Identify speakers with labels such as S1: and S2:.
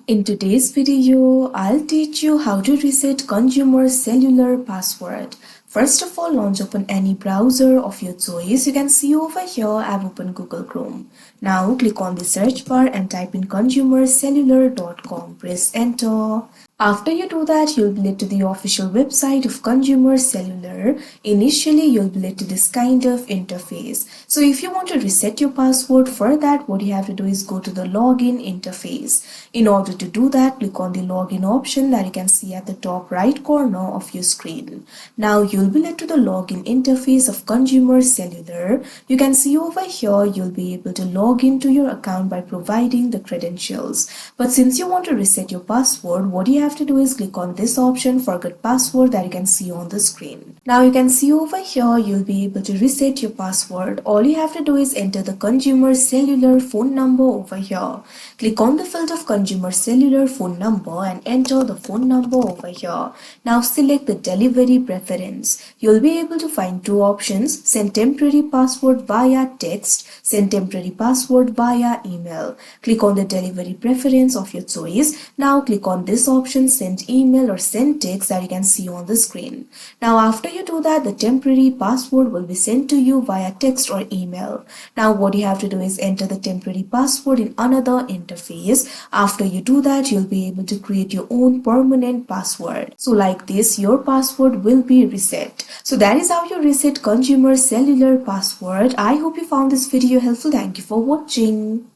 S1: In today's video, I'll teach you how to reset Consumer Cellular password. First of all, launch open any browser of your choice. You can see over here I've opened Google Chrome. Now click on the search bar and type in consumercellular.com. Press enter. After you do that, you'll be led to the official website of Consumer Cellular. Initially, you'll be led to this kind of interface. So if you want to reset your password, for that, what you have to do is go to the login interface. In order to do that, click on the login option that you can see at the top right corner of your screen. Now you'll be led to the login interface of Consumer Cellular. You can see over here you'll be able to log into your account by providing the credentials. But since you want to reset your password, what you have to do is click on this option, forget password, that you can see on the screen. Now you can see over here you'll be able to reset your password. All you have to do is enter the Consumer Cellular phone number over here. Click on the field of Consumer Cellular phone number and enter the phone number over here. Now select the delivery preference. You'll be able to find two options: send temporary password via text, send temporary password via email. Click on the delivery preference of your choice. Now click on this option, send email or send text, that you can see on the screen. Now after you do that, the temporary password will be sent to you via text or email. Now what you have to do is enter the temporary password in another interface. After you do that, you'll be able to create your own permanent password. So like this, your password will be reset. So that is how you reset Consumer Cellular password. I hope you found this video helpful. Thank you for watching.